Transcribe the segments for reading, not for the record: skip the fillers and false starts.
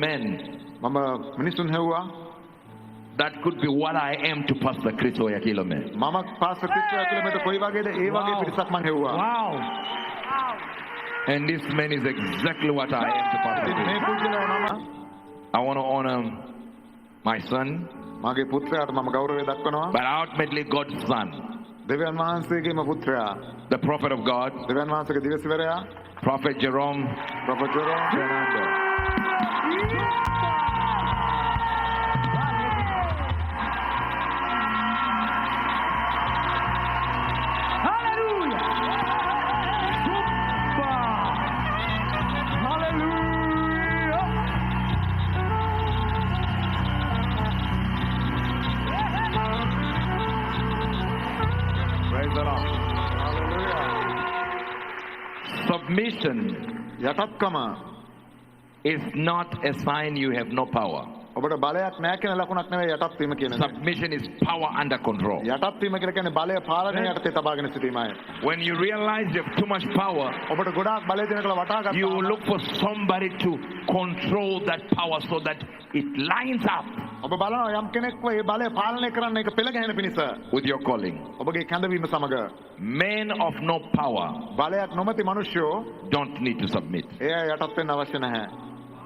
Men, මම මිනිසුන් හැව්වා. that could be what I am to Pastor Chris Oyakilome. මම pastor ක්‍රිස්ටෝ ඇතුළේ කොයි වගේද ඒ වගේ පිරිසක් මං හැව්වා. Wow. And this man is exactly what I am to Pastor මේ Chris. පුද්ගලයා මම I want to honor my son, මගේ පුත්‍රයාට මම ගෞරවය දක්වනවා. but ultimately God's son, දෙවියන් වහන්සේගේම පුත්‍රයා, the prophet of God, දෙවියන් වහන්සේගේ දිවසිවරයා, Prophet Jerome professor Jerome Fernando. Praise the Lord. Hallelujah. Submission යටත්කම is not a sign you have no power. ඔබට බලයක් නැහැ කියන ලකුණක් නෙවෙයි යටත් වීම කියන එක. Submission is power under control. යටත් වීම කියලා කියන්නේ බලය පාලනය යටතේ තබාගෙන සිටීමයි. When you realize you have too much power, ඔබට ගොඩාක් බලය දෙන කල වටා you ගන්නවා. look for somebody to control that power so that it lines up ඔබ බලනවා යම් කෙනෙක්ව මේ බලය පාලනය කරන්න ඒක පෙළ ගැහෙන පිණිස. with your calling. ඔබගේ කැඳවීම සමග Men of no power බලයක් නොමැති මිනිස්සුયો don't need to submit. එයා යටත් වෙන්න අවශ්‍ය නැහැ.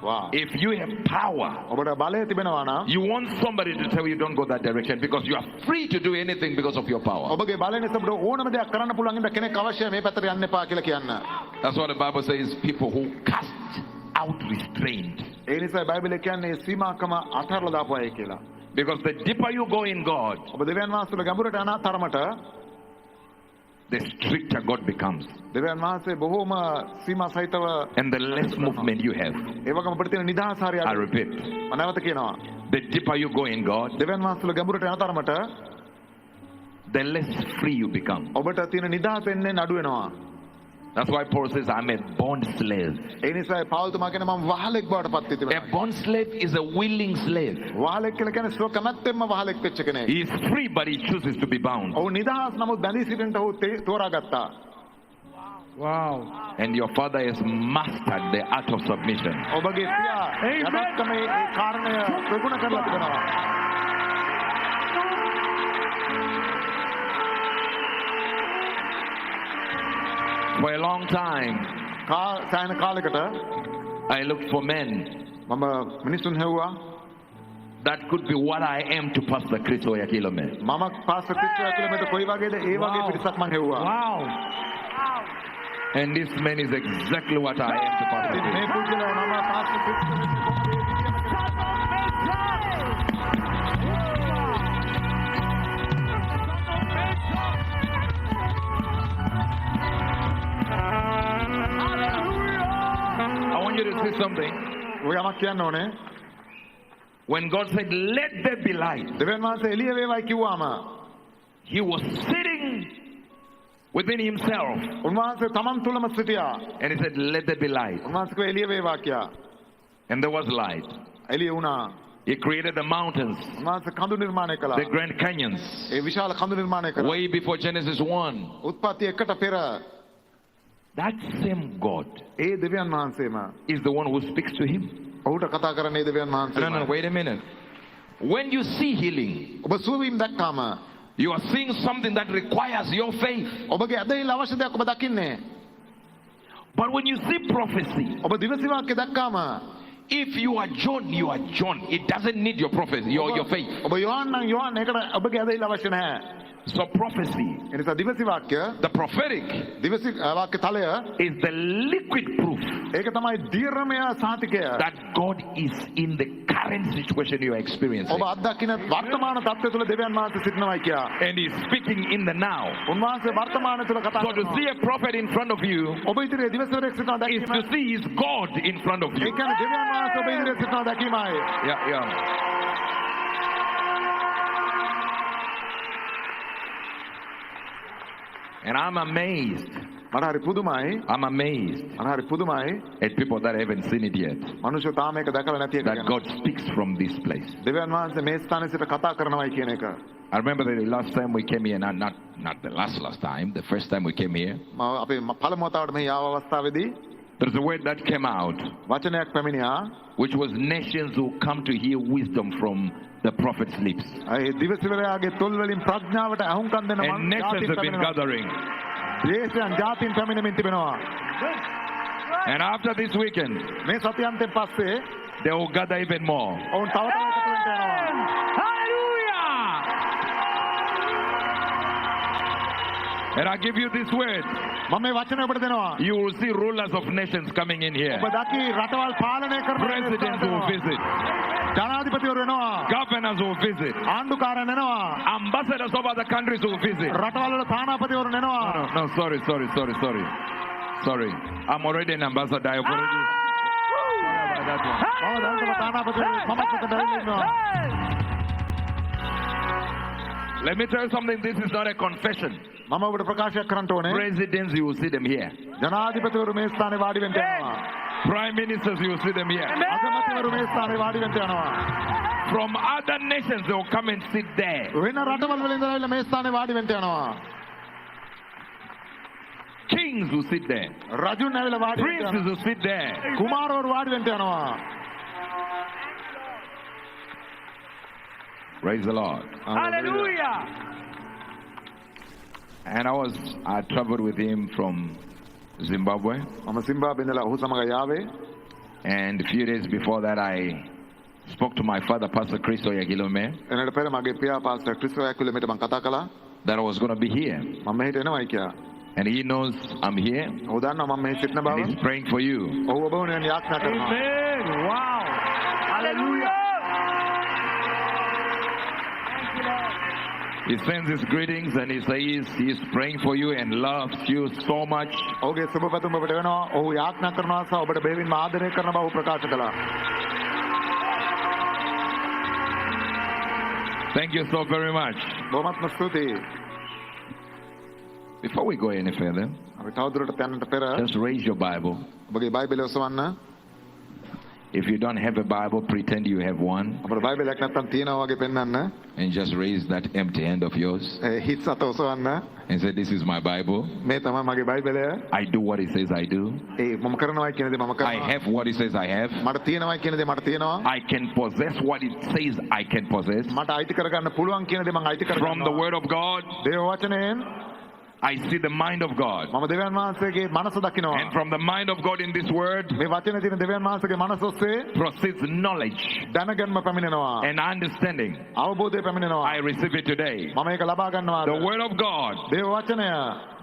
Wow. If you have power, ඔබට බලය තිබෙනවා නම් you want somebody to tell you don't go that direction because you are free to do anything because of your power. ඔබගේ බලය නිසා ඔබට ඕනම දෙයක් කරන්න පුළුවන් ඉඳ කෙනෙක් අවශ්‍යයි මේ පැත්තට යන්න එපා කියලා කියන්න. That's what the Bible says, people who cast out restraint. ඒ නිසා බයිබලයේ කියන්නේ සීමාකම අතහැරලා දාපු අය කියලා. Because the deeper you go in God, ඔබ දෙවියන් වහන්සේල ගැඹුරට යන තරමට the stricter God becomes. දෙවියන් වහන්සේ බොහෝම සීමා සහිතව And the less movement you have. ඒ වගේම ඔබට තියෙන නිදහස හරිය I repeat, මම නැවත කියනවා. the deeper you go in God, දෙවියන් වහන්සේල ගැඹුරට යන තරමට the less free you become. ඔබට තියෙන නිදහස එන්නේ අඩු වෙනවා. That's why Paul says, I'm a bond slave. ඒ නිසා පෞල්තුමා කියන මම වහලෙක් බවට පත් A වෙනවා. bond slave is a willing slave. වහලෙක් කියලා කියන්නේ ස්ව කැමැත්තෙන්ම වහලෙක් වෙච්ච කෙනෙක්. He is free, but he chooses to be bound. ඔව් නිදහස් නමුත් බැඳී සිටින්නට ඔහු තෝරාගත්තා. Wow. And your father has mastered the art of submission. ඔබගේ පියා යටත්කමේ ඒ කාරණය ප්‍රගුණ කරලා තිබෙනවා. For a long time, සෑහෙන කාලයකට I looked for men මම මිනිසුන් හැව්වා. that could be what I am to Pastor Chris Oyakilome. මම පාස්ටර් ක්‍රිස්ටෝ ඇතුළේ කොයි වගේද ඒ වගේ පිරිසක් මං හැව්වා. Wow. And this man is exactly what I am to Pastor ඉතින් මේ Chris. පුද්ගලයා මම pastor ක්‍රිස්ටෝ I want you to see something. ඔය යමක් කියන්න ඕනේ. When God said, let there be light, දෙවියන් වහන්සේ එළිය වේවායි කිව්වාම he was sitting within himself. උන්වහන්සේ තමන් තුළම සිටියා. And he said, let there be light. උන්වහන්සේ කිව්වා එළිය වේවා කියා. And there was light. එළිය වුණා. He created the mountains, උන්වහන්සේ කඳු නිර්මාණය කළා. the Grand Canyons, ඒ විශාල කඳු නිර්මාණය කළා. way before Genesis 1. උත්පත්ති 1ට පෙර That same God ඒ දෙවියන් වහන්සේම is the one who speaks to him. ඔහුට කතා කරන්නේ දෙවියන් No, වහන්සේම. no, wait a minute. When you see healing, ඔබ සුවවීම දැක්කාම you are seeing something that requires your faith. ඔබගේ ඇදහිල්ල අවශ්‍ය දෙයක් ඔබ දකින්නේ. But when you see prophecy, ඔබ දිවසි වාක්‍ය දැක්කාම if you are John, you are John. It doesn't need your prophecy, your faith. ඔබ යෝහන් නම් යෝහන් ඒකට ඔබගේ ඇදහිල්ල අවශ්‍ය නැහැ. So prophecy, ඒ නිසා දිවසි වාක්‍ය the prophetic, දිවසි වාක්‍ය තලය is the liquid proof ඒක තමයි දීර්ඝමය සාතිකය. that God is in the current situation you are experiencing. ඔබ අත්දකින වර්තමාන තත්ත්වය තුළ දෙවියන් වහන්සේ සිටිනවායි කියා. And he's speaking in the now. උන්වහන්සේ වර්තමානය තුළ කතා So to see කරනවා. a prophet in front of you ඔබ ඉදිරියේ දිවසවරයෙක් සිටිනවා is දැකීම. to see his God in front of A you. කියන්නේ දෙවියන් වහන්සේ ඔබ ඉදිරියේ සිටිනවා දැකීමයි. Yeah. And I'm amazed. මට හරි පුදුමයි. I'm amazed මට හරි පුදුමයි. at people that haven't seen it yet. මනුෂ්‍ය තාම ඒක දැකලා නැති එක That ගැන. God speaks from this place. දෙවියන් වහන්සේ මේ ස්ථානයේ සිට කතා කරනවායි කියන එක. I remember the last time we came here, not the last time, the first time we came here. මම අපේ පළමුව වතාවට මෙහි ආව අවස්ථාවේදී There's a word that came out, වචනයක් පැමිණියා. which was nations who come to hear wisdom from the prophet's lips. ඒ දිවසිවරයාගේ තොල් වලින් ප්‍රඥාවට අහුම්කම් දෙන And nations have been gathering. දේශයන් ජාතීන් පැමිණෙමින් තිබෙනවා. And after this weekend, මේ සතියන්තයෙන් පස්සේ they will gather even more. ඔවුන් තව තවත් එකතු වෙන්න යනවා. And I give you this word. මම මේ වචනය ඔබට දෙනවා. You will see rulers of nations coming in here. ඔබ දකි රටවල් පාලනය කරන Presidents will visit. ජනාධිපතිවරු එනවා. Governors will visit. ආණ්ඩුකාරයන් එනවා. Ambassadors of other countries will visit. රටවල් වල තානාපතිවරු එනවා. No, sorry. Sorry. I'm already an ambassador. I've already. Sorry about that one. මම දැනටම තානාපතිවරු සමස්තක දැවිලා ඉන්නවා. Let me tell you something. This is not a confession. මම ඔබට ප්‍රකාශයක් කරන්න ඕනේ. Presidents, you will see them here. ජනාධිපතිවරු මේ ස්ථානේ වාඩි වෙන්න යනවා. Prime ministers, you will see them here. අගමැතිවරු මේ ස්ථානේ වාඩි වෙන්න යනවා. From other nations, they will come and sit there. වෙන රටවල් වල ඉඳලා ආවිල්ලා මේ ස්ථානේ වාඩි වෙන්න යනවා. Kings will sit there. රජුන් ආවිල්ලා වාඩි වෙන්න Princes යනවා. will sit there. කුමාරවරු වාඩි වෙන්න යනවා. Praise the Lord. Hallelujah. And I traveled with him from Zimbabwe. මම සිම්බාබ්වේ ඉඳලා ඔහු සමග යාවේ. And a few days before that, I spoke to my father, Pastor Chris Oyagilome, එනට පෙර මගේ පියා පාස්ටර් ක්‍රිස් ඔයකුලෙමිට මම කතා කළා. that I was going to be here. මම මෙහෙට එනවායි කියලා. And he knows I'm here. ඔහු දන්නවා මම මෙහෙ සිටින බව. And he's praying for you. ඔහු ඔබ වෙනුවෙන් යාඥා කරනවා. Amen. Wow. Hallelujah. Thank you, Lord. He sends his greetings and he says he's praying for you and loves you so much. ඔහුගේ සුබ පැතුම් ඔබට වෙනවා. ඔහු යාඥා කරනවා සහ ඔබට බෙහෙවින්ම ආදරය කරන බව ඔහු ප්‍රකාශ කළා. Thank you so very much. බොහොමත්ම ස්තුතියි. Before we go any further, අපි තවදුරටත් යන්නට පෙර just raise your Bible. ඔබගේ බයිබලය ඔසවන්න. If you don't have a Bible, pretend you have one අපේ බයිබලයක් නැත්තම් තියෙනවා වගේ පෙන්වන්න. and just raise that empty hand of yours හිස් අත ඔසවන්න. and say, "This is my Bible. මේ තමයි මගේ බයිබලය. I do what it says I do. මම කරනවායි කියන දේ මම I කරනවා. have what it says I have. මට තියෙනවායි කියන දේ මට තියෙනවා. I can possess what it says I can possess. මට අයිති කරගන්න පුළුවන් කියන දේ මම අයිති From the කරගන්නවා. Word of God, දේව වචනයෙන් I see the mind of God. මම දෙවියන් වහන්සේගේ මනස දකිනවා. And from the mind of God in this Word මේ වචනේ තියෙන දෙවියන් වහන්සේගේ මනස ඔස්සේ proceeds knowledge දැනගන්ම පැමිණෙනවා. and understanding. අවබෝධය පැමිණෙනවා. I receive it today. මම ඒක ලබා ගන්නවා. The Word of God, දේව වචනය,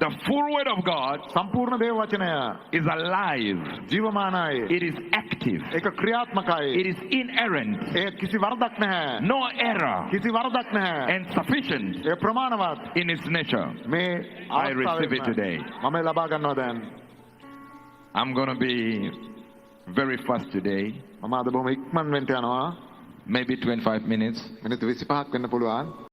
the full Word of God, සම්පූර්ණ දේව වචනය is alive. ජීවමානයි. It is active. ඒක ක්‍රියාත්මකයි. It is inerrant. ඒ කිසි වරදක් නැහැ. No error. කිසි වරදක් නැහැ. And sufficient ඒ ප්‍රමාණවත්. in its nature. මේ I receive it today. මම ලබා ගන්නවා දැන්. I'm going to be very fast today. මම අද බොහොම ඉක්මන් වෙන්න යනවා. Maybe 25 minutes. මිනිත්තු 25ක් වෙන්න පුළුවන්.